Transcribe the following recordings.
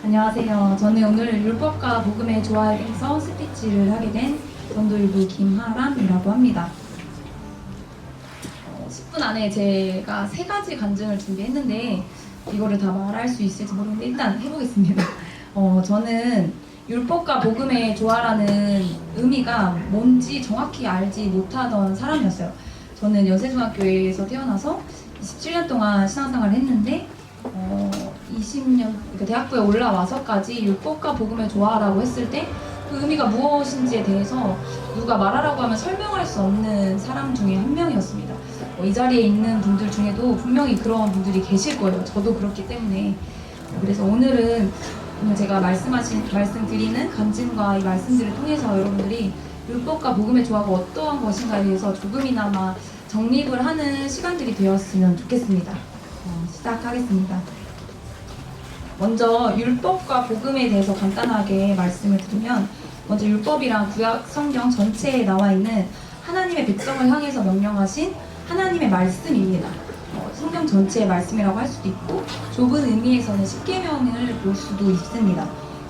안녕하세요. 저는 오늘 율법과 복음의 조화에 대해서 스피치를 하게 된 전도일부 김하람이라고 합니다. 10분 안에 제가 3가지 간증을 준비했는데 이거를 다 말할 수 있을지 모르는데 일단 해보겠습니다. 저는 율법과 복음의 조화라는 의미가 뭔지 정확히 알지 못하던 사람이었어요. 저는 연세중학교에서 태어나서 27년 동안 신앙생활을 했는데 20년, 그러니까 대학부에 올라와서까지 율법과 복음의 조화라고 했을 때 그 의미가 무엇인지에 대해서 누가 말하라고 하면 설명할 수 없는 사람 중에 한 명이었습니다. 이 자리에 있는 분들 중에도 분명히 그런 분들이 계실 거예요. 저도 그렇기 때문에. 그래서 오늘 제가 말씀드리는 간증과 이 말씀들을 통해서 여러분들이 율법과 복음의 조화가 어떠한 것인가에 대해서 조금이나마 정립을 하는 시간들이 되었으면 좋겠습니다. 시작하겠습니다. 먼저 율법과 복음에 대해서 간단하게 말씀을 드리면, 먼저 율법이란 구약 성경 전체에 나와 있는 하나님의 백성을 향해서 명령하신 하나님의 말씀입니다. 성경 전체의 말씀이라고 할 수도 있고 좁은 의미에서는 십계명을 볼 수도 있습니다.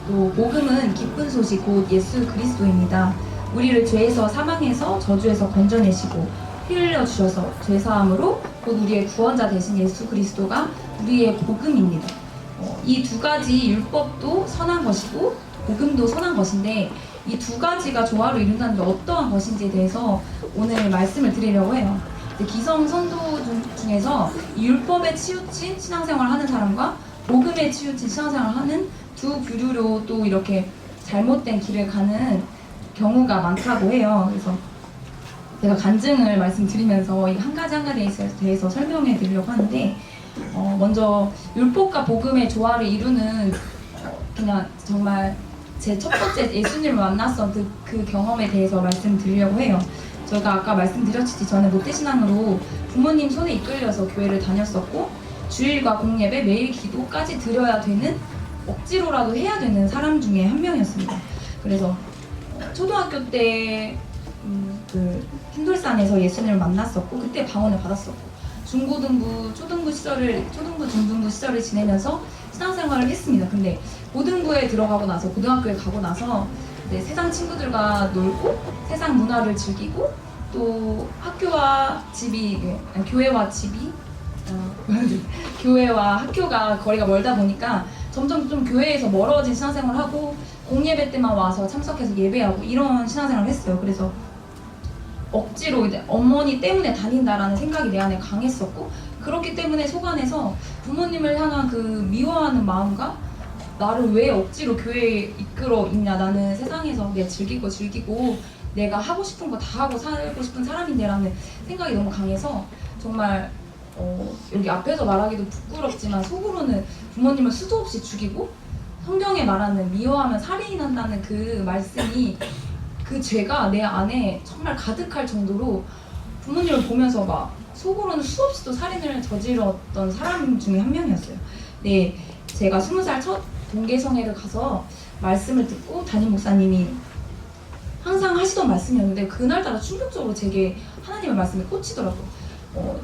또 복음은 기쁜 소식 곧 예수 그리스도입니다. 우리를 죄에서 사망에서 저주에서 건져내시고 피 흘려 주셔서 죄사함으로 곧 우리의 구원자 되신 예수 그리스도가 우리의 복음입니다. 이 두 가지 율법도 선한 것이고 복음도 선한 것인데 이 두 가지가 조화를 이룬다는 게 어떠한 것인지에 대해서 오늘 말씀을 드리려고 해요. 기성 선도 중에서 율법에 치우친 신앙생활을 하는 사람과 복음에 치우친 신앙생활을 하는 두 부류로 또 이렇게 잘못된 길을 가는 경우가 많다고 해요. 그래서 제가 간증을 말씀드리면서 이 한 가지 한 가지에 대해서 설명해 드리려고 하는데, 먼저 율법과 복음의 조화를 이루는 그냥 정말 제 첫 번째 예수님을 만났던 그 경험에 대해서 말씀드리려고 해요. 제가 아까 말씀드렸듯이 저는 모태신앙으로 부모님 손에 이끌려서 교회를 다녔었고 주일과 공예배 매일 기도까지 드려야 되는, 억지로라도 해야 되는 사람 중에 한 명이었습니다. 그래서 초등학교 때 흰돌산에서 예수님을 만났었고 그때 방언을 받았었고 중고등부, 초등부, 중등부 시절을 지내면서 신앙생활을 했습니다. 근데 고등부에 들어가고 나서, 고등학교에 가고 나서 세상 친구들과 놀고 세상 문화를 즐기고 또 교회와 학교가 거리가 멀다 보니까 점점 좀 교회에서 멀어진 신앙생활을 하고 공예배 때만 와서 참석해서 예배하고 이런 신앙생활을 했어요. 그래서 억지로 이제 어머니 때문에 다닌다라는 생각이 내 안에 강했었고, 그렇기 때문에 속안에서 부모님을 향한 그 미워하는 마음과 나를 왜 억지로 교회에 이끌어 있냐, 나는 세상에서 내 즐기고 내가 하고 싶은 거 다 하고 살고 싶은 사람인데 라는 생각이 너무 강해서 정말 여기 앞에서 말하기도 부끄럽지만 속으로는 부모님을 수도 없이 죽이고 성경에 말하는 미워하면 살인이 난다는 그 말씀이, 그 죄가 내 안에 정말 가득할 정도로 부모님을 보면서 막 속으로는 수없이 또 살인을 저질렀던 사람 중에 한 명이었어요. 네, 제가 20살 첫 동계성회를 가서 말씀을 듣고 담임 목사님이 항상 하시던 말씀이었는데 그날따라 충격적으로 제게 하나님의 말씀이 꽂히더라고요.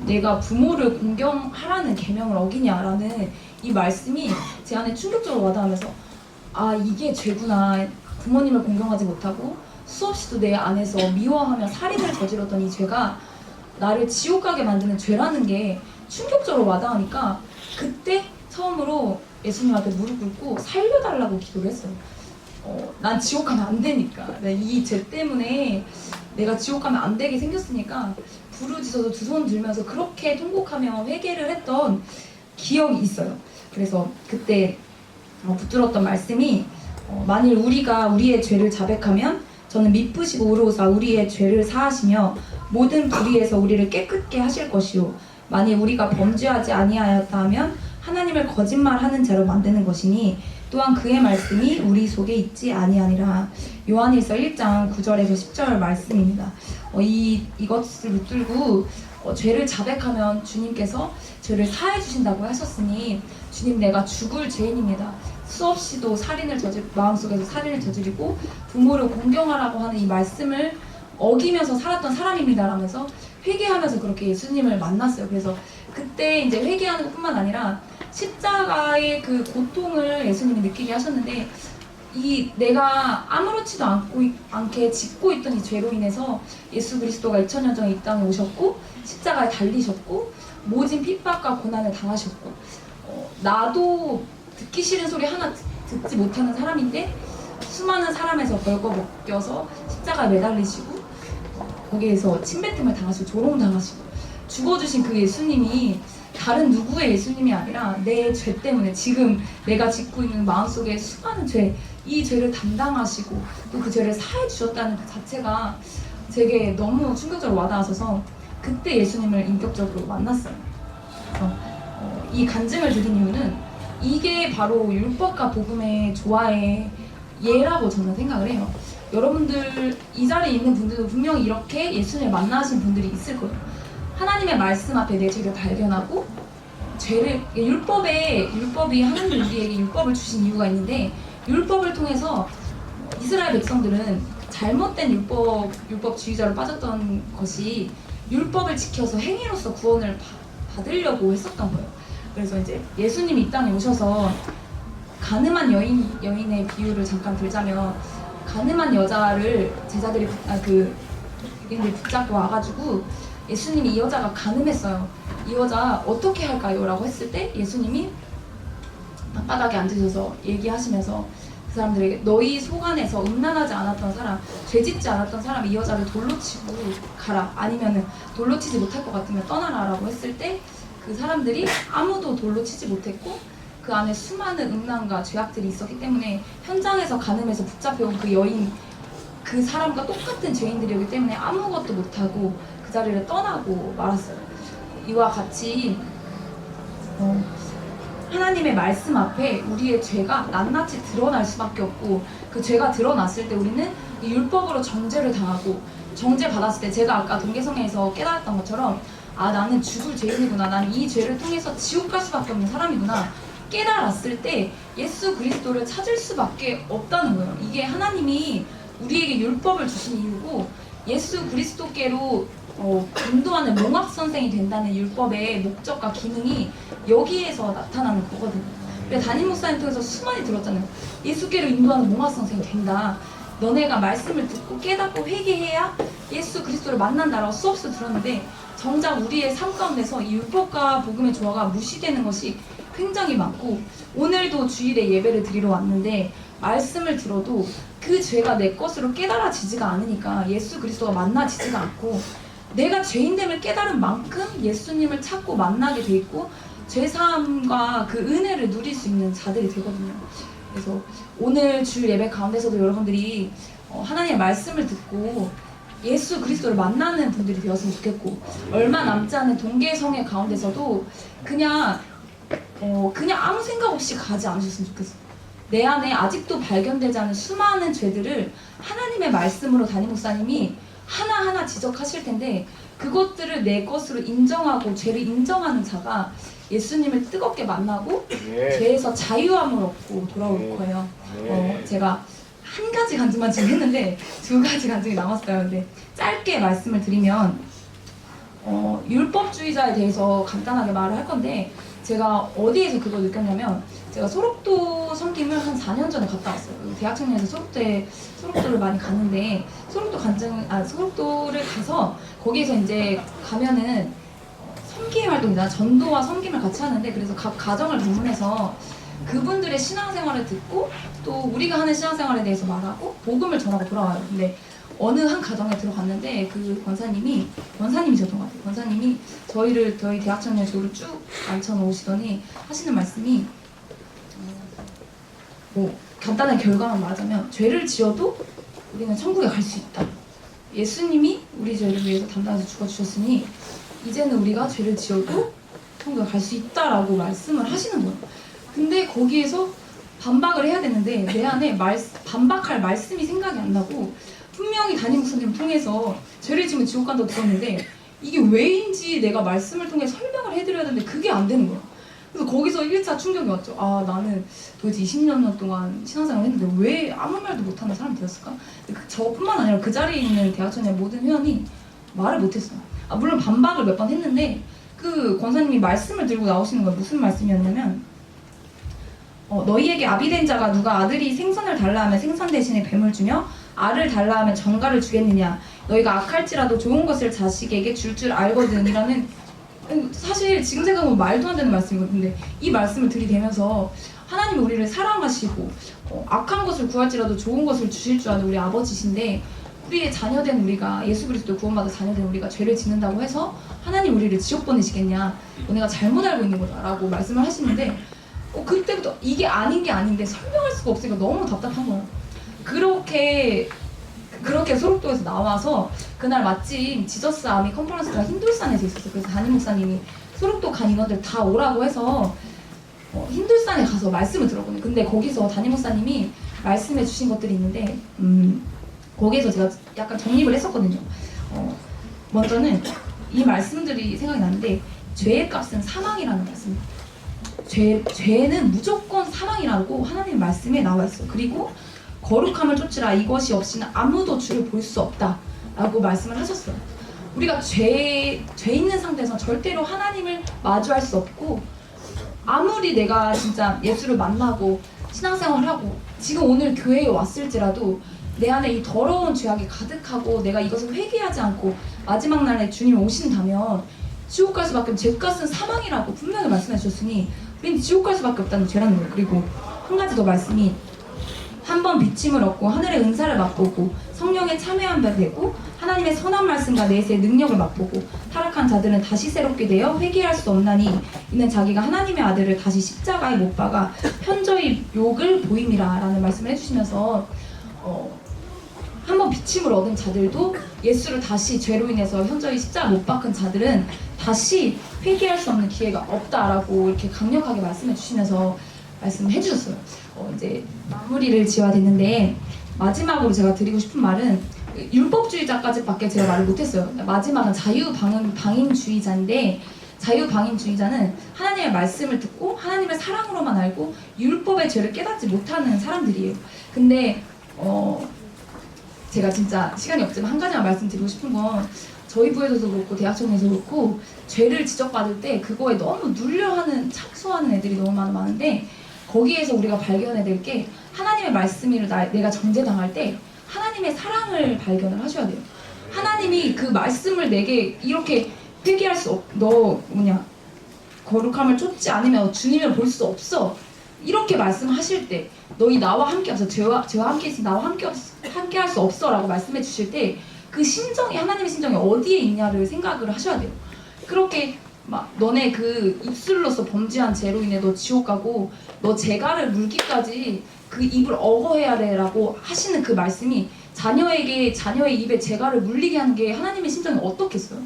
내가 부모를 공경하라는 계명을 어기냐라는 이 말씀이 제 안에 충격적으로 와닿으면서, 아, 이게 죄구나. 부모님을 공경하지 못하고 수없이 또 내 안에서 미워하며 살인을 저질렀던 이 죄가 나를 지옥 가게 만드는 죄라는 게 충격적으로 와닿으니까 그때 처음으로 예수님 앞에 무릎 꿇고 살려달라고 기도를 했어요. 난 지옥 가면 안 되니까, 이 죄 때문에 내가 지옥 가면 안 되게 생겼으니까 부르짖어서 두 손 들면서 그렇게 통곡하며 회개를 했던 기억이 있어요. 그래서 그때 붙들었던 말씀이, 만일 우리가 우리의 죄를 자백하면 저는 미쁘시고 의로우사 우리의 죄를 사하시며 모든 불의에서 우리를 깨끗게 하실 것이요, 만일 우리가 범죄하지 아니하였다 하면 하나님을 거짓말하는 자로 만드는 것이니 또한 그의 말씀이 우리 속에 있지 아니하니라. 요한일서 1장 9절에서 10절 말씀입니다. 이것을 붙들고 죄를 자백하면 주님께서 죄를 사해 주신다고 하셨으니, 주님, 내가 죽을 죄인입니다. 수없이도 마음속에서 살인을 저지르고 부모를 공경하라고 하는 이 말씀을 어기면서 살았던 사람입니다 라면서 회개하면서 그렇게 예수님을 만났어요. 그래서 그때 이제 회개하는 것뿐만 아니라 십자가의 그 고통을 예수님이 느끼게 하셨는데 이 내가 아무렇지도 않게 짓고 있던 이 죄로 인해서 예수 그리스도가 2000년 전에 이 땅에 오셨고 십자가에 달리셨고 모진 핍박과 고난을 당하셨고 나도 듣기 싫은 소리 하나 듣지 못하는 사람인데 수많은 사람에서 벌거벗겨서 십자가에 매달리시고 거기에서 침뱉음을 당하시고 조롱당하시고 죽어주신 그 예수님이 다른 누구의 예수님이 아니라 내 죄 때문에 지금 내가 짓고 있는 마음속에 수많은 죄, 이 죄를 담당하시고 또 그 죄를 사해 주셨다는 그 자체가 제게 너무 충격적으로 와닿아서 그때 예수님을 인격적으로 만났어요. 그래서 이 간증을 드린 이유는 이게 바로 율법과 복음의 조화의 예라고 저는 생각을 해요. 여러분들 이 자리에 있는 분들도 분명히 이렇게 예수님을 만나신 분들이 있을 거예요. 하나님의 말씀 앞에 내 죄를 발견하고 죄를 율법이 하나님이 우리에게 율법을 주신 이유가 있는데 율법을 통해서 이스라엘 백성들은 잘못된 율법주의자로 빠졌던 것이 율법을 지켜서 행위로서 구원을 받으려고 했었던 거예요. 그래서 이제 예수님이 이 땅에 오셔서 가늠한 여인의 비유를 잠깐 들자면 가늠한 여자를 제자들이 붙잡고 와가지고 예수님이 이 여자가 가늠했어요. 이 여자 어떻게 할까요? 라고 했을 때 예수님이 땅바닥에 앉으셔서 얘기하시면서 그 사람들에게 너희 속 안에서 음란하지 않았던 사람, 죄짓지 않았던 사람이 이 여자를 돌로 치고 가라. 아니면 돌로 치지 못할 것 같으면 떠나라 라고 했을 때 그 사람들이 아무도 돌로 치지 못했고 그 안에 수많은 음란과 죄악들이 있었기 때문에 현장에서 가늠해서 붙잡혀온 그 여인, 그 사람과 똑같은 죄인들이었기 때문에 아무것도 못하고 그 자리를 떠나고 말았어요. 이와 같이 하나님의 말씀 앞에 우리의 죄가 낱낱이 드러날 수밖에 없고 그 죄가 드러났을 때 우리는 이 율법으로 정죄를 당하고 정죄받았을 때 제가 아까 동계성에서 깨달았던 것처럼 아 나는 죽을 죄인이구나, 나는 이 죄를 통해서 지옥 갈 수밖에 없는 사람이구나 깨달았을 때 예수 그리스도를 찾을 수밖에 없다는 거예요. 이게 하나님이 우리에게 율법을 주신 이유고 예수 그리스도께로 인도하는 몽학 선생이 된다는 율법의 목적과 기능이 여기에서 나타나는 거거든요. 그래서 담임 목사님 통해서 수많이 들었잖아요. 예수께로 인도하는 몽학 선생이 된다. 너네가 말씀을 듣고 깨닫고 회개해야 예수 그리스도를 만난다라고 수업에서 들었는데 정작 우리의 삶 가운데서 이 율법과 복음의 조화가 무시되는 것이 굉장히 많고 오늘도 주일에 예배를 드리러 왔는데 말씀을 들어도 그 죄가 내 것으로 깨달아지지가 않으니까 예수 그리스도가 만나지지가 않고 내가 죄인됨을 깨달은 만큼 예수님을 찾고 만나게 돼 있고 죄사함과 그 은혜를 누릴 수 있는 자들이 되거든요. 그래서 오늘 주일 예배 가운데서도 여러분들이 하나님의 말씀을 듣고 예수 그리스도를 만나는 분들이 되었으면 좋겠고 얼마 남지 않은 동계성회 가운데서도 그냥 아무 생각 없이 가지 않으셨으면 좋겠어요. 내 안에 아직도 발견되지 않은 수많은 죄들을 하나님의 말씀으로 담임 목사님이 하나하나 지적하실 텐데 그것들을 내 것으로 인정하고 죄를 인정하는 자가 예수님을 뜨겁게 만나고 죄에서 자유함을 얻고 돌아올 거예요. 제가 한 가지 간증만 지금 했는데 두 가지 간증이 남았어요. 근데 짧게 말씀을 드리면 율법주의자에 대해서 간단하게 말을 할 건데 제가 어디에서 그걸 느꼈냐면 제가 소록도 섬김을 한 4년 전에 갔다 왔어요. 대학 청년에서 소록도를 많이 가는데 소록도를 가서 거기에서 이제 가면은 섬김 활동이나 전도와 섬김을 같이 하는데 그래서 각 가정을 방문해서 그분들의 신앙생활을 듣고 또 우리가 하는 신앙생활에 대해서 말하고 복음을 전하고 돌아와요. 근데 어느 한 가정에 들어갔는데 그 권사님이셨던 것 같아요. 권사님이 저희 대학청년 조를 쭉 앉혀놓으시더니 하시는 말씀이 간단한 결과만 말하자면 죄를 지어도 우리는 천국에 갈 수 있다. 예수님이 우리 죄를 위해서 담당해서 죽어주셨으니 이제는 우리가 죄를 지어도 천국에 갈 수 있다라고 말씀을 하시는 거예요. 근데 거기에서 반박을 해야 되는데 내 안에 반박할 말씀이 생각이 안 나고 분명히 담임 목사님을 통해서 죄를 지으면 지옥 간다고 들었는데 이게 왜인지 내가 말씀을 통해 설명을 해드려야 되는데 그게 안 되는 거야. 그래서 거기서 1차 충격이 왔죠. 아 나는 도대체 20년 동안 신앙생활을 했는데 왜 아무 말도 못하는 사람이 되었을까? 저뿐만 아니라 그 자리에 있는 대학청년 모든 회원이 말을 못했어요. 물론 반박을 몇 번 했는데 그 권사님이 말씀을 들고 나오시는 거예요. 무슨 말씀이었냐면 너희에게 아비된 자가 누가 아들이 생선을 달라 하면 생선 대신에 뱀을 주며 알을 달라 하면 정갈을 주겠느냐. 너희가 악할지라도 좋은 것을 자식에게 줄 줄 알거든. 이라는, 사실 지금 생각하면 말도 안 되는 말씀이거든요. 이 말씀을 들이대면서 하나님이 우리를 사랑하시고 악한 것을 구할지라도 좋은 것을 주실 줄 아는 우리 아버지신데, 우리의 자녀된 우리가, 예수 그리스도 구원받아 자녀된 우리가 죄를 짓는다고 해서 하나님 우리를 지옥 보내시겠냐, 너네가 잘못 알고 있는 거다 라고 말씀을 하시는데, 그때부터 이게 아닌 게 아닌데 설명할 수가 없으니까 너무 답답한 거예요. 그렇게 소록도에서 나와서 그날 마침 지저스 아미 컨퍼런스가 힌둘산에서 있었어요. 그래서 담임 목사님이 소록도 간 인원들 다 오라고 해서 힌둘산에 가서 말씀을 들었거든요. 근데 거기서 담임 목사님이 말씀해 주신 것들이 있는데, 거기에서 제가 약간 정립을 했었거든요. 먼저는 이 말씀들이 생각이 나는데, 죄의 값은 사망이라는 말씀입니다. 죄는 무조건 사망이라고 하나님의 말씀에 나와 있어요. 그리고 거룩함을 쫓으라, 이것이 없이는 아무도 주를 볼 수 없다 라고 말씀을 하셨어요. 우리가 죄 있는 상태에서 절대로 하나님을 마주할 수 없고, 아무리 내가 진짜 예수를 만나고 신앙생활을 하고 지금 오늘 교회에 왔을지라도 내 안에 이 더러운 죄악이 가득하고 내가 이것을 회개하지 않고 마지막 날에 주님이 오신다면 지옥 갈 수밖에 없는, 죄값은 사망이라고 분명히 말씀해 주셨으니 우리는 지옥 갈 수밖에 없다는 죄라는 거예요. 그리고 한 가지 더 말씀이, 한 번 비침을 얻고 하늘의 은사를 맛보고 성령에 참여한 바 되고 하나님의 선한 말씀과 내세의 능력을 맛보고 타락한 자들은 다시 새롭게 되어 회개할 수 없나니 이는 자기가 하나님의 아들을 다시 십자가에 못 박아 현저히 욕을 보임이라 라는 말씀을 해주시면서, 한 번 비침을 얻은 자들도 예수를 다시 죄로 인해서 현저히 십자가 못 박은 자들은 다시 회개할 수 없는 기회가 없다라고 이렇게 강력하게 말씀해 주시면서 말씀을 해주셨어요. 이제 마무리를 지어야 되는데, 마지막으로 제가 드리고 싶은 말은 율법주의자까지밖에 제가 말을 못했어요. 마지막은 자유방임주의자인데, 자유방임주의자는 하나님의 말씀을 듣고 하나님의 사랑으로만 알고 율법의 죄를 깨닫지 못하는 사람들이에요. 근데 제가 진짜 시간이 없지만 한 가지만 말씀드리고 싶은 건, 저희 부에서도 그렇고 대학청에서 그렇고 죄를 지적받을 때 그거에 너무 눌려하는, 착수하는 애들이 너무 많은데, 거기에서 우리가 발견해야 될 게, 하나님의 말씀으로 내가 정죄당할 때 하나님의 사랑을 발견을 하셔야 돼요. 하나님이 그 말씀을 내게 이렇게 회개할 수 거룩함을 쫓지 않으면 주님을 볼 수 없어, 이렇게 말씀하실 때, 너희 나와 함께 없어, 죄와 함께 있으면 나와 함께 할 수 없어 라고 말씀해 주실 때, 그 심정이, 하나님의 심정이 어디에 있냐를 생각을 하셔야 돼요. 그렇게 너네 그 입술로서 범죄한 죄로 인해 너 지옥 가고 너 재갈을 물기까지 그 입을 억어해야 돼 라고 하시는 그 말씀이, 자녀의 입에 재갈을 물리게 하는 게 하나님의 심정이 어떻겠어요?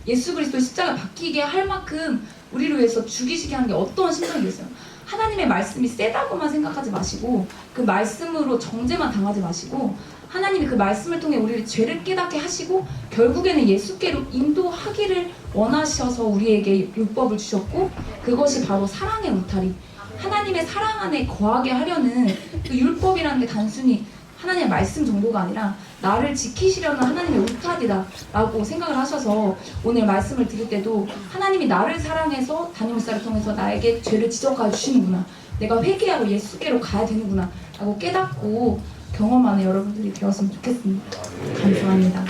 예수 그리스도 십자가 박히게 할 만큼 우리를 위해서 죽이시게 하는 게 어떤 심정이겠어요? 하나님의 말씀이 세다고만 생각하지 마시고, 그 말씀으로 정죄만 당하지 마시고, 하나님이 그 말씀을 통해 우리를 죄를 깨닫게 하시고 결국에는 예수께로 인도하기를 원하셔서 우리에게 율법을 주셨고, 그것이 바로 사랑의 울타리, 하나님의 사랑 안에 거하게 하려는 그 율법이라는 게 단순히 하나님의 말씀 정도가 아니라 나를 지키시려는 하나님의 울타리다 라고 생각을 하셔서, 오늘 말씀을 드릴 때도 하나님이 나를 사랑해서 담임 목사를 통해서 나에게 죄를 지적해 주시는구나, 내가 회개하고 예수께로 가야 되는구나 라고 깨닫고 경험하는 여러분들이 되었으면 좋겠습니다. 감사합니다.